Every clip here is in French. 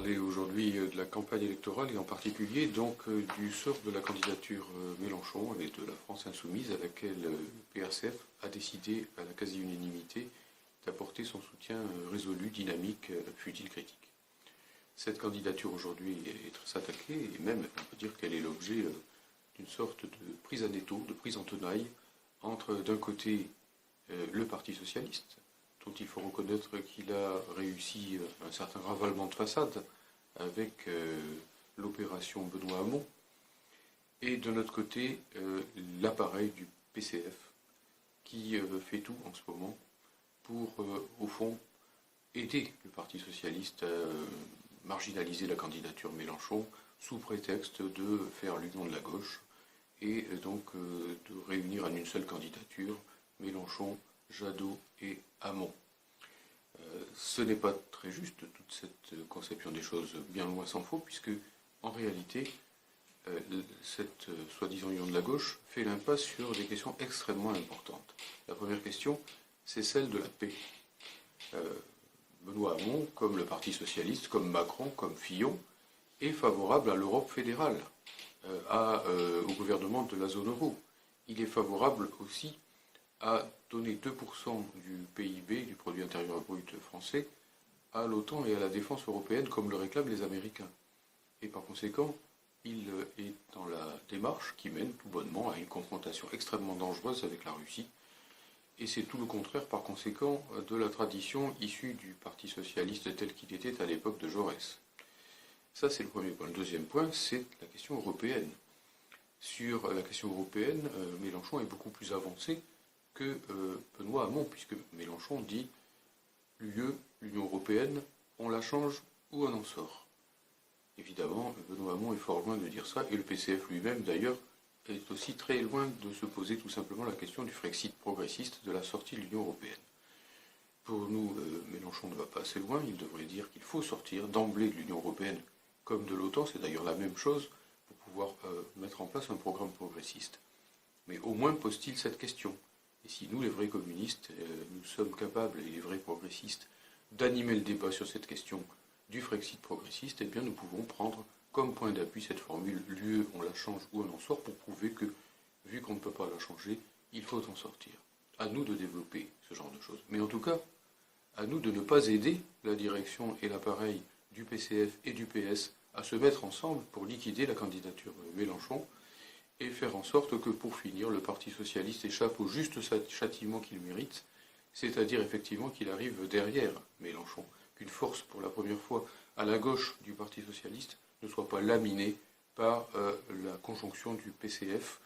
parler aujourd'hui de la campagne électorale et en particulier donc du sort de la candidature Mélenchon et de la France insoumise à laquelle le PRCF a décidé à la quasi-unanimité d'apporter son soutien résolu, dynamique, fut-il critique. Cette candidature aujourd'hui est très attaquée et même on peut dire qu'elle est l'objet d'une sorte de prise en étau, de prise en tenaille entre d'un côté le Parti socialiste, dont il faut reconnaître qu'il a réussi un certain ravalement de façade avec l'opération Benoît Hamon, et de notre côté l'appareil du PCF qui fait tout en ce moment pour, au fond, aider le Parti socialiste à marginaliser la candidature Mélenchon sous prétexte de faire l'union de la gauche et donc de réunir en une seule candidature Mélenchon, Jadot et Hamon. Ce n'est pas très juste, toute cette conception des choses, bien loin s'en faut, puisque en réalité, cette soi-disant union de la gauche fait l'impasse sur des questions extrêmement importantes. La première question, c'est celle de la paix. Benoît Hamon, comme le Parti socialiste, comme Macron, comme Fillon, est favorable à l'Europe fédérale, au gouvernement de la zone euro. Il est favorable aussi à donner 2% du PIB, du produit intérieur brut français, à l'OTAN et à la défense européenne, comme le réclament les Américains. Et par conséquent, il est dans la démarche qui mène tout bonnement à une confrontation extrêmement dangereuse avec la Russie. Et c'est tout le contraire, par conséquent, de la tradition issue du Parti socialiste tel qu'il était à l'époque de Jaurès. Ça, c'est le premier point. Le deuxième point, c'est la question européenne. Sur la question européenne, Mélenchon est beaucoup plus avancé que Benoît Hamon, puisque Mélenchon dit l'Union européenne, on la change ou on en sort. Évidemment, Benoît Hamon est fort loin de dire ça, et le PCF lui-même, d'ailleurs, est aussi très loin de se poser tout simplement la question du Frexit progressiste, de la sortie de l'Union européenne. Pour nous, Mélenchon ne va pas assez loin, il devrait dire qu'il faut sortir d'emblée de l'Union européenne comme de l'OTAN, c'est d'ailleurs la même chose, pour pouvoir mettre en place un programme progressiste. Mais au moins pose-t-il cette question. Et si nous, les vrais communistes, nous sommes capables, et les vrais progressistes, d'animer le débat sur cette question du Frexit progressiste, eh bien nous pouvons prendre comme point d'appui cette formule « l'UE, on la change ou on en sort » pour prouver que, vu qu'on ne peut pas la changer, il faut en sortir. À nous de développer ce genre de choses. Mais en tout cas, à nous de ne pas aider la direction et l'appareil du PCF et du PS à se mettre ensemble pour liquider la candidature Mélenchon et faire en sorte que, pour finir, le Parti socialiste échappe au juste châtiment qu'il mérite, c'est-à-dire effectivement qu'il arrive derrière Mélenchon, qu'une force, pour la première fois, à la gauche du Parti socialiste, ne soit pas laminée par la conjonction du PCF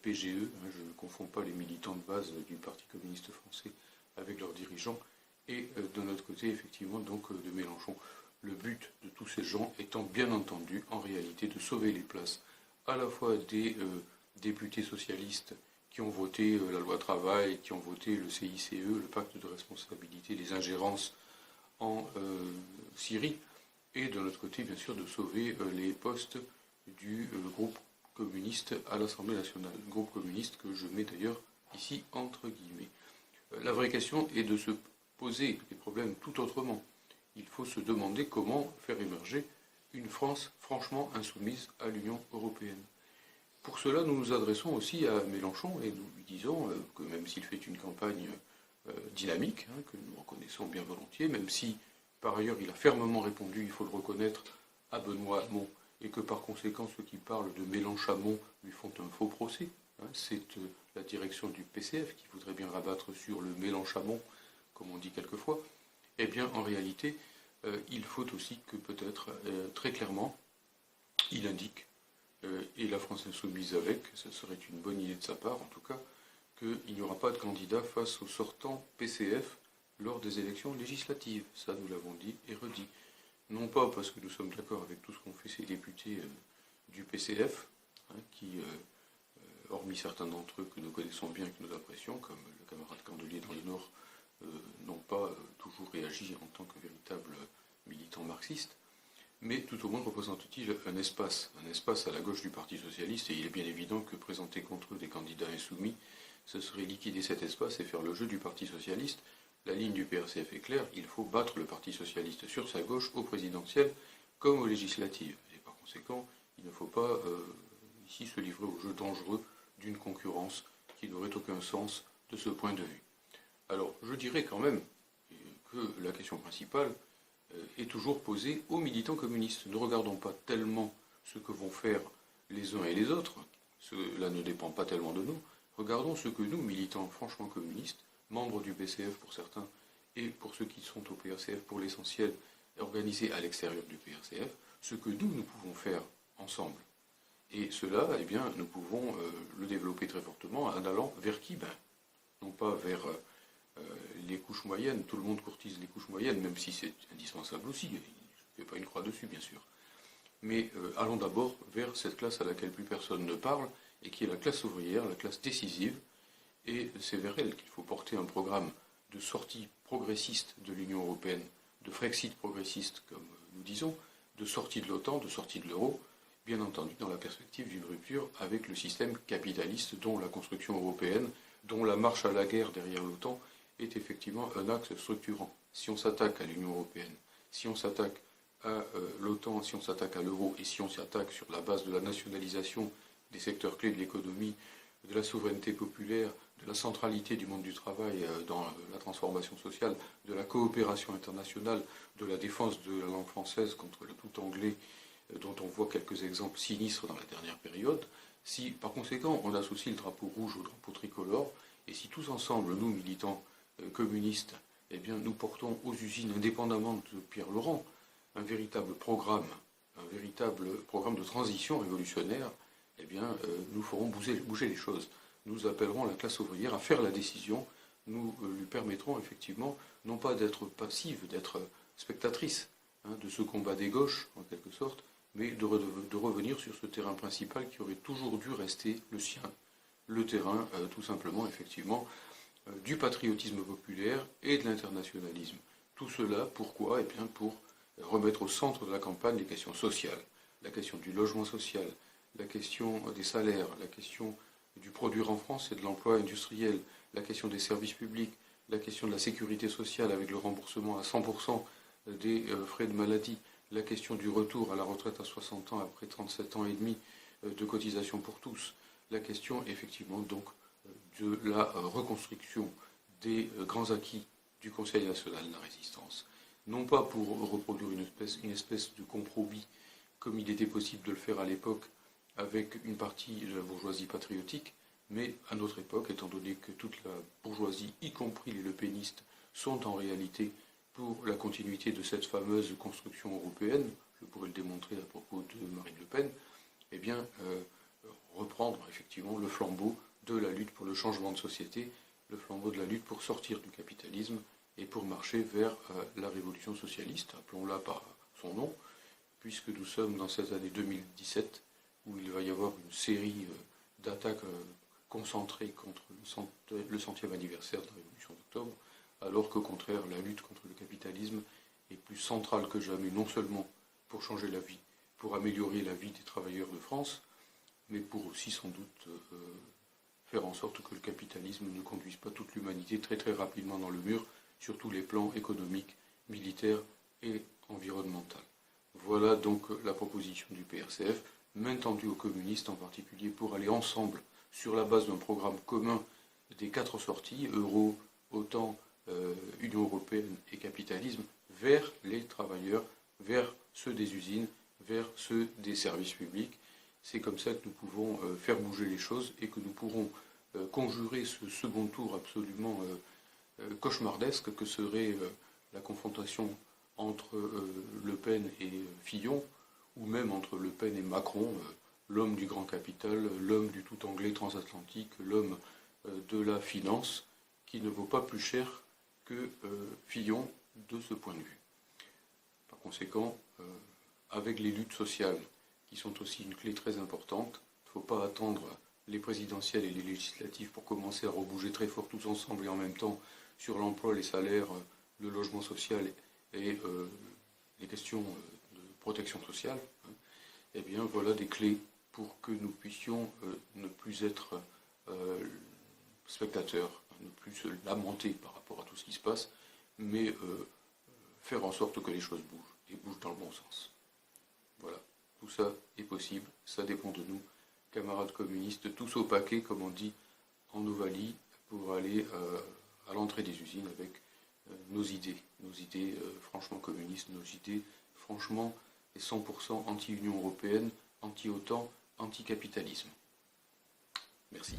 PGE, je ne confonds pas les militants de base du Parti communiste français avec leurs dirigeants, et de notre côté, effectivement, donc de Mélenchon. Le but de tous ces gens étant, bien entendu, en réalité, de sauver les places à la fois des députés socialistes qui ont voté la loi travail, qui ont voté le CICE, le pacte de responsabilité des ingérences en Syrie, et de notre côté, bien sûr, de sauver les postes du groupe communiste à l'Assemblée nationale. Groupe communiste que je mets d'ailleurs ici entre guillemets. La vraie question est de se poser les problèmes tout autrement. Il faut se demander comment faire émerger une France franchement insoumise à l'Union européenne. Pour cela, nous nous adressons aussi à Mélenchon et nous lui disons que même s'il fait une campagne dynamique, que nous reconnaissons bien volontiers, même si par ailleurs il a fermement répondu, il faut le reconnaître, à Benoît Hamon, et que par conséquent ceux qui parlent de Mélenchon lui font un faux procès. C'est la direction du PCF qui voudrait bien rabattre sur le Mélenchon, comme on dit quelquefois. Eh bien, en réalité, il faut aussi que peut-être, très clairement, il indique, et la France insoumise avec, ce serait une bonne idée de sa part en tout cas, qu'il n'y aura pas de candidat face au sortant PCF lors des élections législatives. Ça, nous l'avons dit et redit. Non pas parce que nous sommes d'accord avec tout ce qu'ont fait ces députés du PCF, qui, hormis certains d'entre eux que nous connaissons bien et que nous apprécions, comme le camarade Candelier dans le Nord, n'ont pas toujours réagi en tant que véritables militants marxistes, mais tout au moins représente-t-il un espace à la gauche du Parti socialiste, et il est bien évident que présenter contre eux des candidats insoumis, ce serait liquider cet espace et faire le jeu du Parti socialiste, La ligne du PRCF est claire, il faut battre le Parti socialiste sur sa gauche, aux présidentielles comme aux législatives. Et par conséquent, il ne faut pas ici se livrer au jeu dangereux d'une concurrence qui n'aurait aucun sens de ce point de vue. Alors, je dirais quand même que la question principale est toujours posée aux militants communistes. Ne regardons pas tellement ce que vont faire les uns et les autres, cela ne dépend pas tellement de nous. Regardons ce que nous, militants franchement communistes, membres du BCF pour certains, et pour ceux qui sont au PRCF pour l'essentiel, organisés à l'extérieur du PRCF, ce que nous pouvons faire ensemble. Et cela, eh bien, nous pouvons le développer très fortement en allant vers qui? Non pas vers les couches moyennes, tout le monde courtise les couches moyennes, même si c'est indispensable aussi, je ne fais pas une croix dessus, bien sûr. Mais allons d'abord vers cette classe à laquelle plus personne ne parle, et qui est la classe ouvrière, la classe décisive, et c'est vers elle qu'il faut porter un programme de sortie progressiste de l'Union européenne, de Frexit progressiste, comme nous disons, de sortie de l'OTAN, de sortie de l'euro, bien entendu dans la perspective d'une rupture avec le système capitaliste dont la construction européenne, dont la marche à la guerre derrière l'OTAN est effectivement un axe structurant. Si on s'attaque à l'Union européenne, si on s'attaque à l'OTAN, si on s'attaque à l'euro et si on s'attaque sur la base de la nationalisation des secteurs clés de l'économie, de la souveraineté populaire, de la centralité du monde du travail dans la transformation sociale, de la coopération internationale, de la défense de la langue française contre le tout anglais, dont on voit quelques exemples sinistres dans la dernière période, si par conséquent on associe le drapeau rouge au drapeau tricolore, et si tous ensemble, nous militants communistes, eh bien, nous portons aux usines, indépendamment de Pierre Laurent, un véritable programme de transition révolutionnaire, eh bien, nous ferons bouger les choses. Nous appellerons la classe ouvrière à faire la décision. Nous lui permettrons effectivement, non pas d'être passive, d'être spectatrice de ce combat des gauches, en quelque sorte, mais de revenir sur ce terrain principal qui aurait toujours dû rester le sien, le terrain, tout simplement, effectivement, du patriotisme populaire et de l'internationalisme. Tout cela, pourquoi? Eh bien, pour remettre au centre de la campagne les questions sociales, la question du logement social, la question des salaires, la question du produire en France et de l'emploi industriel, la question des services publics, la question de la sécurité sociale avec le remboursement à 100% des frais de maladie, la question du retour à la retraite à 60 ans après 37 ans et demi de cotisation pour tous, la question effectivement donc de la reconstruction des grands acquis du Conseil national de la résistance. Non pas pour reproduire une espèce de compromis comme il était possible de le faire à l'époque avec une partie de la bourgeoisie patriotique, mais à notre époque, étant donné que toute la bourgeoisie, y compris les lepénistes, sont en réalité pour la continuité de cette fameuse construction européenne, je pourrais le démontrer à propos de Marine Le Pen, eh bien, reprendre effectivement le flambeau de la lutte pour le changement de société, le flambeau de la lutte pour sortir du capitalisme et pour marcher vers la révolution socialiste, appelons-la par son nom, puisque nous sommes dans cette année 2017, où il va y avoir une série d'attaques concentrées contre le centième anniversaire de la Révolution d'octobre, alors qu'au contraire, la lutte contre le capitalisme est plus centrale que jamais, non seulement pour changer la vie, pour améliorer la vie des travailleurs de France, mais pour aussi sans doute faire en sorte que le capitalisme ne conduise pas toute l'humanité très très rapidement dans le mur, sur tous les plans économiques, militaires et environnementaux. Voilà donc la proposition du PRCF, main tendue aux communistes en particulier, pour aller ensemble, sur la base d'un programme commun des 4 sorties, euro, OTAN, Union européenne et capitalisme, vers les travailleurs, vers ceux des usines, vers ceux des services publics. C'est comme ça que nous pouvons faire bouger les choses et que nous pourrons conjurer ce second tour absolument cauchemardesque que serait la confrontation entre Le Pen et Fillon, ou même entre Le Pen et Macron, l'homme du grand capital, l'homme du tout anglais transatlantique, l'homme de la finance, qui ne vaut pas plus cher que Fillon de ce point de vue. Par conséquent, avec les luttes sociales, qui sont aussi une clé très importante, il ne faut pas attendre les présidentielles et les législatives pour commencer à rebouger très fort tous ensemble et en même temps sur l'emploi, les salaires, le logement social et les questions de protection sociale. Eh bien, voilà des clés pour que nous puissions ne plus être spectateurs, ne plus plus se lamenter par rapport à tout ce qui se passe, mais faire en sorte que les choses bougent, et bougent dans le bon sens. Voilà, tout ça est possible, ça dépend de nous, camarades communistes, tous au paquet, comme on dit en Ovalie, pour aller à l'entrée des usines avec nos idées franchement communistes, nos idées franchement 100% anti-Union européenne, anti-OTAN, anti-capitalisme. Merci.